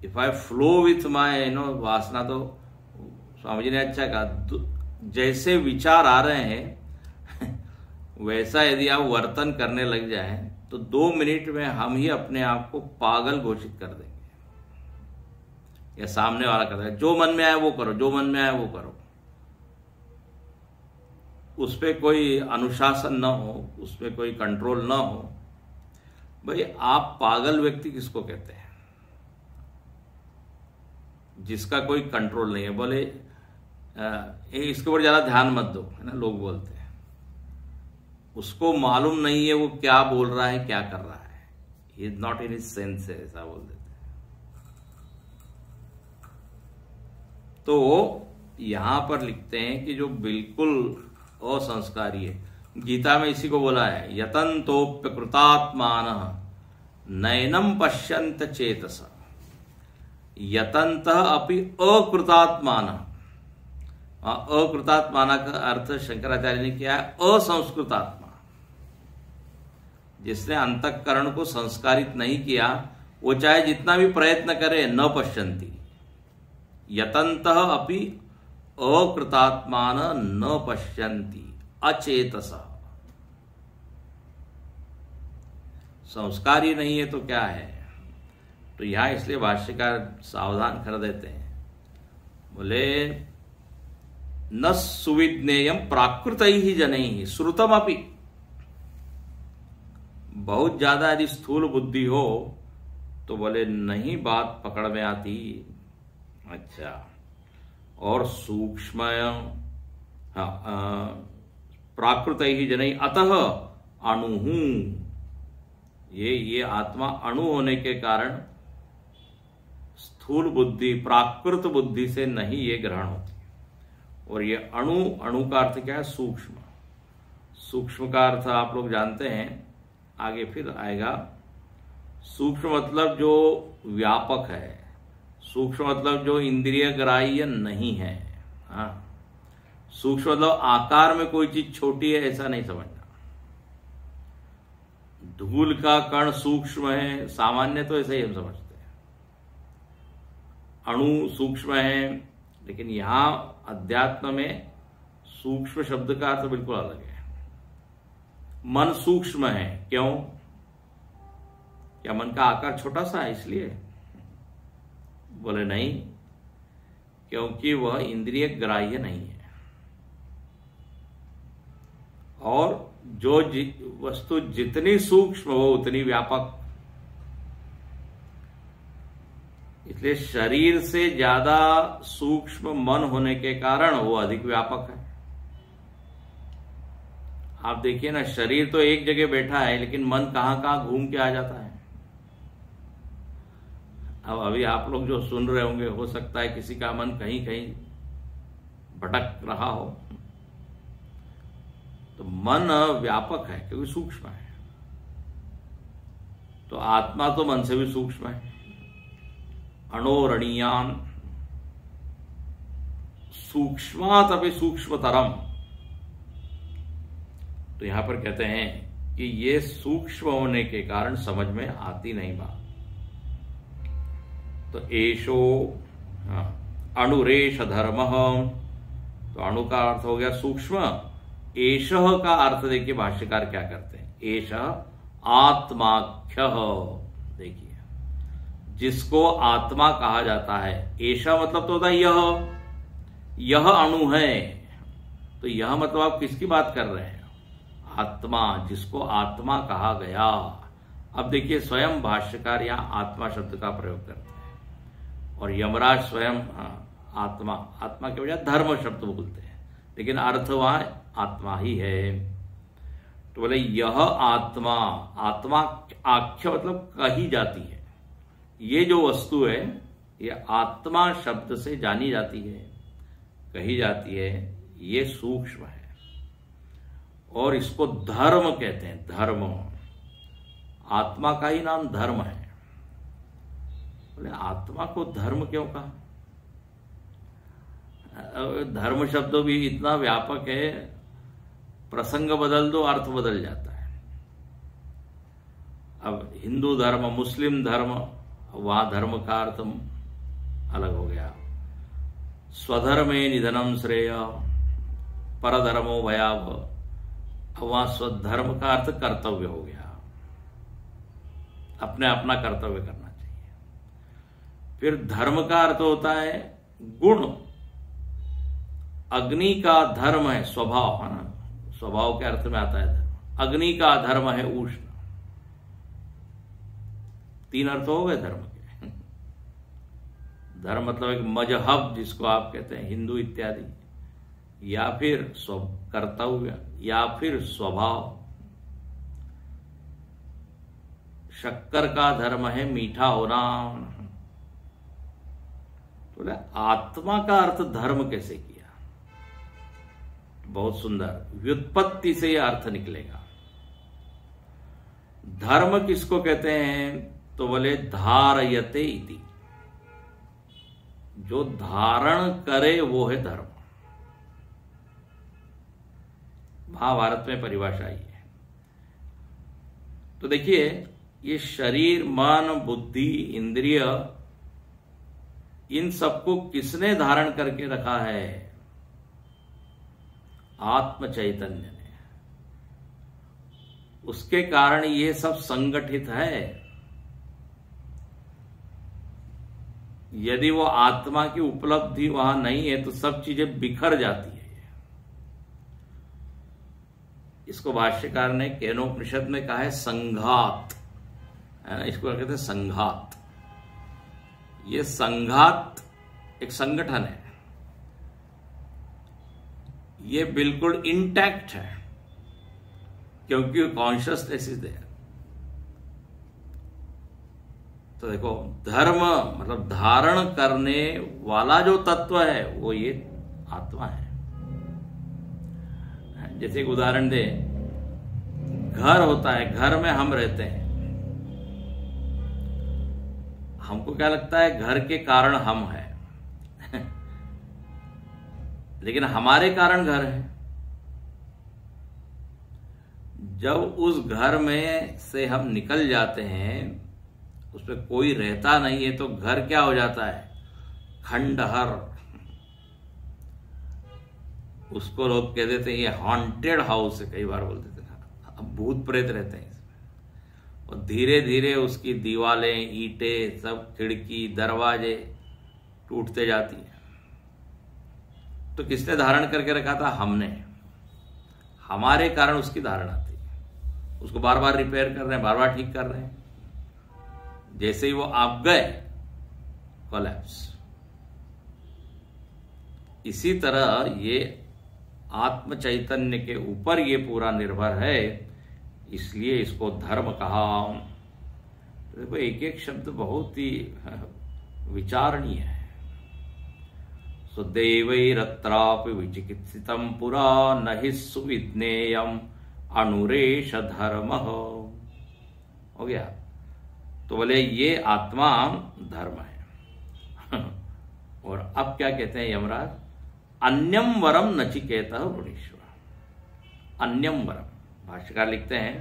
If I flow with my वासना, तो स्वामी जी ने अच्छा कहा, जैसे विचार आ रहे हैं वैसा यदि आप वर्तन करने लग जाएं तो 2 मिनट में हम ही अपने आप को पागल घोषित कर देंगे, या सामने वाला कहता है जो मन में आए वो करो, जो मन में आए वो करो। उस पर कोई अनुशासन न हो, उस पर कोई कंट्रोल न हो। भाई आप पागल व्यक्ति किसको कहते हैं? जिसका कोई कंट्रोल नहीं है। बोले इसके ऊपर ज्यादा ध्यान मत दो, है ना, लोग बोलते हैं। उसको मालूम नहीं है वो क्या बोल रहा है, क्या कर रहा है, he is not in his sense, ऐसा बोल देते हैं। तो यहां पर लिखते हैं कि जो बिल्कुल असंस्कारी है, गीता में इसी को बोला है, यतन्तोप्य कृतात्मानः नैनम पश्यन्त चेतस, यतन्तः अपि अकृतात्मानः। अकृतात्माना का अर्थ शंकराचार्य ने किया है असंस्कृतात्मा, जिसने अंतःकरण को संस्कारित नहीं किया, वो चाहे जितना भी प्रयत्न करे न पश्यन्ति। यतन्तः अपि अकृतात्मान न पश्यन्ति अचेतस। संस्कार ही नहीं है तो क्या है? तो यहां इसलिए भाष्यकार सावधान कर देते हैं, बोले न सुविज्ञेयम प्राकृत ही जनैः श्रुतम अपि। बहुत ज्यादा यदि स्थूल बुद्धि हो तो बोले नहीं बात पकड़ में आती। अच्छा, और सूक्ष्म प्राकृत ही जनैः अतः अणु, ये आत्मा अणु होने के कारण स्थूल बुद्धि प्राकृत बुद्धि से नहीं ये ग्रहण होती। और ये अणु, अणु का अर्थ क्या है? सूक्ष्म। सूक्ष्म का अर्थ आप लोग जानते हैं, आगे फिर आएगा। सूक्ष्म मतलब जो व्यापक है, सूक्ष्म मतलब जो इंद्रिय ग्राह्य नहीं है। हाँ, सूक्ष्म मतलब आकार में कोई चीज छोटी है ऐसा नहीं समझना। धूल का कण सूक्ष्म है, सामान्य तो ऐसे ही हम समझते हैं। अणु सूक्ष्म है, लेकिन यहां अध्यात्म में सूक्ष्म शब्द का अर्थ बिल्कुल अलग है। मन सूक्ष्म है, क्यों? क्या मन का आकार छोटा सा है इसलिए? बोले नहीं, क्योंकि वह इंद्रिय ग्राह्य नहीं है। और जो वस्तु जितनी सूक्ष्म हो उतनी व्यापक। इसलिए शरीर से ज्यादा सूक्ष्म मन होने के कारण वो अधिक व्यापक है। आप देखिए ना, शरीर तो एक जगह बैठा है, लेकिन मन कहां कहां घूम के आ जाता है। अब अभी आप लोग जो सुन रहे होंगे, हो सकता है किसी का मन कहीं कहीं भटक रहा हो। तो मन व्यापक है क्योंकि सूक्ष्म है, तो आत्मा तो मन से भी सूक्ष्म है। अणोरणीयान सूक्ष्मात अपि सूक्ष्मतरम। तो यहां पर कहते हैं कि ये सूक्ष्म होने के कारण समझ में आती नहीं बात। तो एशो अणुरेश धर्म, तो अणु का अर्थ हो गया सूक्ष्म। एश का अर्थ देखिए भाष्यकार क्या करते हैं, एश आत्माख्य, देखिए जिसको आत्मा कहा जाता है। एशा मतलब तो होता है यह अणु है, तो यह मतलब आप किसकी बात कर रहे हैं, आत्मा, जिसको आत्मा कहा गया। अब देखिए स्वयं भाष्यकार यहां आत्मा शब्द का प्रयोग करते हैं और यमराज स्वयं आत्मा के बजाय धर्म शब्द बोलते हैं, लेकिन अर्थ वहां आत्मा ही है। तो बोले यह आत्मा, आत्मा आख्य मतलब कही जाती है। ये जो वस्तु है ये आत्मा शब्द से जानी जाती है, कही जाती है, ये सूक्ष्म है और इसको धर्म कहते हैं। धर्म, आत्मा का ही नाम धर्म है। बोले आत्मा को धर्म क्यों कहा? धर्म शब्द भी इतना व्यापक है, प्रसंग बदल दो अर्थ बदल जाता है। अब हिंदू धर्म, मुस्लिम धर्म, वहां धर्म का अर्थ अलग हो गया। स्वधर्मे निधनम श्रेय, परधर्मो भयावह, वहां स्वधर्म का अर्थ कर्तव्य हो गया, अपने अपना कर्तव्य करना चाहिए। फिर धर्म का अर्थ होता है गुण, अग्नि का धर्म है स्वभाव, है ना, स्वभाव के अर्थ में आता है धर्म। अग्नि का धर्म है उष्ण। 3 अर्थ हो गए धर्म के। धर्म मतलब एक मजहब जिसको आप कहते हैं, हिंदू इत्यादि, या फिर कर्तव्य, या फिर स्वभाव। शक्कर का धर्म है मीठा होना। तो आत्मा का अर्थ धर्म कैसे किया? बहुत सुंदर, व्युत्पत्ति से यह अर्थ निकलेगा। धर्म किसको कहते हैं? तो बोले धारयते इति, जो धारण करे वो है धर्म। महाभारत में परिभाषा ही है। तो देखिए ये शरीर, मन, बुद्धि, इंद्रिय, इन सबको किसने धारण करके रखा है? आत्म चैतन्य ने। उसके कारण ये सब संगठित है। यदि वो आत्मा की उपलब्धि वहां नहीं है तो सब चीजें बिखर जाती है। इसको भाष्यकार ने केनोपनिषद में कहा है संघात, है ना, इसको कहते हैं संघात। ये संघात एक संगठन है, ये बिल्कुल इंटैक्ट है क्योंकि कॉन्शियसनेस इज देयर। तो देखो धर्म मतलब धारण करने वाला जो तत्व है वो ये आत्मा है। जैसे एक उदाहरण दे, घर होता है, घर में हम रहते हैं, हमको क्या लगता है घर के कारण हम हैं लेकिन हमारे कारण घर है। जब उस घर में से हम निकल जाते हैं, उसमें कोई रहता नहीं है, तो घर क्या हो जाता है? खंडहर। उसको लोग कह देते हैं ये हॉन्टेड हाउस है, कई बार बोलते थे ना, अब भूत प्रेत रहते हैं इसमें। और धीरे धीरे उसकी दीवारें, ईंटें, सब खिड़की, दरवाजे टूटते जाती हैं। तो किसने धारण करके रखा था? हमने। हमारे कारण उसकी धारणा थी। उसको बार बार रिपेयर कर रहे हैं, बार बार ठीक कर रहे हैं। जैसे ही वो आप गए, कोलैप्स। इसी तरह ये आत्म चैतन्य के ऊपर ये पूरा निर्भर है, इसलिए इसको धर्म कहा। देखो एक एक शब्द बहुत ही विचारणीय है। सो देवैरत्रापि विचिकित्सितं पुरा न हि सुविज्ञेयम् अनुरेष धर्म। हो गया। तो बोले ये आत्मा धर्म है। और अब क्या कहते हैं यमराज, अन्यम वरम नचिकेतः वृणीष्व। अन्यम वरम भाष्यकार लिखते हैं,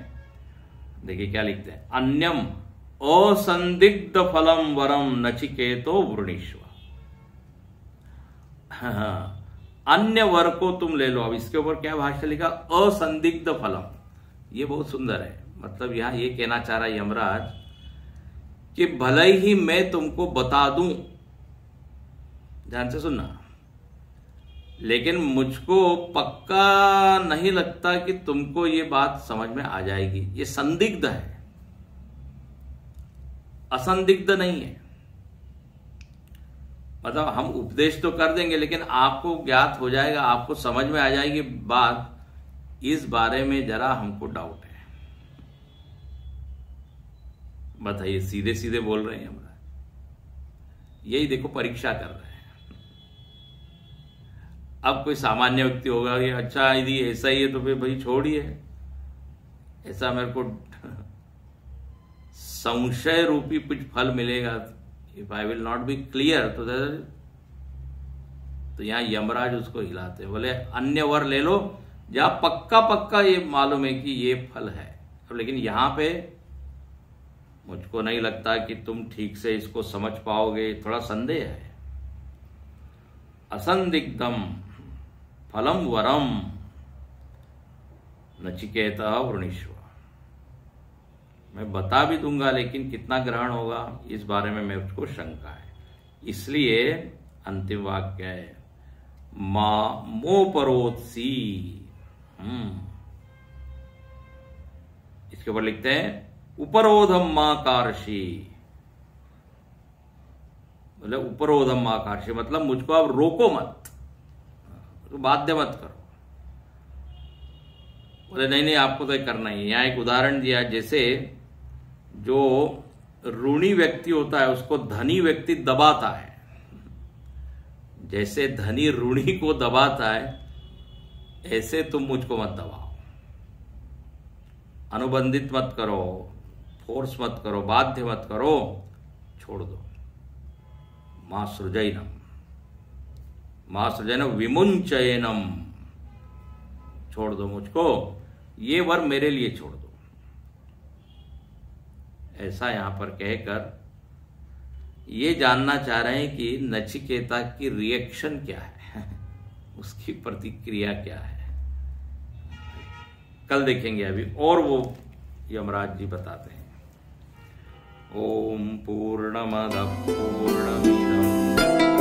देखिए क्या लिखते हैं, अन्यम असंदिग्ध फलम वरम नचिकेतो वृणीष्व। अन्य वर को तुम ले लो। अब इसके ऊपर क्या भाष्य लिखा, असंदिग्ध फलम। ये बहुत सुंदर है। मतलब यहां ये कहना चाह रहा है यमराज कि भले ही मैं तुमको बता दूं, ध्यान से सुनना, लेकिन मुझको पक्का नहीं लगता कि तुमको ये बात समझ में आ जाएगी। ये संदिग्ध है, असंदिग्ध नहीं है। मतलब हम उपदेश तो कर देंगे, लेकिन आपको ज्ञात हो जाएगा, आपको समझ में आ जाएगी बात, इस बारे में जरा हमको डाउट है। बताइए, सीधे सीधे बोल रहे हैं हमारा। यही देखो, परीक्षा कर रहे हैं। अब कोई सामान्य व्यक्ति होगा, ये अच्छा यदि ऐसा ही है तो फिर भाई छोड़िए, ऐसा मेरे को संशय रूपी कुछ फल मिलेगा। If I will not be clear तो यहां यमराज उसको हिलाते हैं, बोले अन्य वर ले लो जहां पक्का पक्का ये मालूम है कि ये फल है। अब लेकिन यहां पे मुझको नहीं लगता कि तुम ठीक से इसको समझ पाओगे, थोड़ा संदेह है। असंदिग्धम फलम वरम नचिकेतः वृणीष्व। मैं बता भी दूंगा, लेकिन कितना ग्रहण होगा इस बारे में मुझको शंका है। इसलिए अंतिम वाक्य है मोपरोत्सी। इसके ऊपर लिखते हैं उपरोधम मां कार्षी। बोले उपरोधम मां कार्षी मतलब मुझको अब रोको मत, तो बाध्य मत करो। बोले नहीं नहीं, आपको तो करना ही है। यहां एक उदाहरण दिया, जैसे जो ऋणी व्यक्ति होता है उसको धनी व्यक्ति दबाता है, जैसे धनी ऋणी को दबाता है, ऐसे तुम मुझको मत दबाओ। अनुबंधित मत करो, फोर्स मत करो, बाध्य मत करो, छोड़ दो। मां सृजनम, मां सृजनम विमुंचयनम, छोड़ दो मुझको, ये वर मेरे लिए छोड़ दो। ऐसा यहां पर कहकर ये जानना चाह रहे हैं कि नचिकेता की रिएक्शन क्या है, उसकी प्रतिक्रिया क्या है। कल देखेंगे अभी, और वो यमराज जी बताते हैं। ओम पूर्णमद पूर्णमिदम्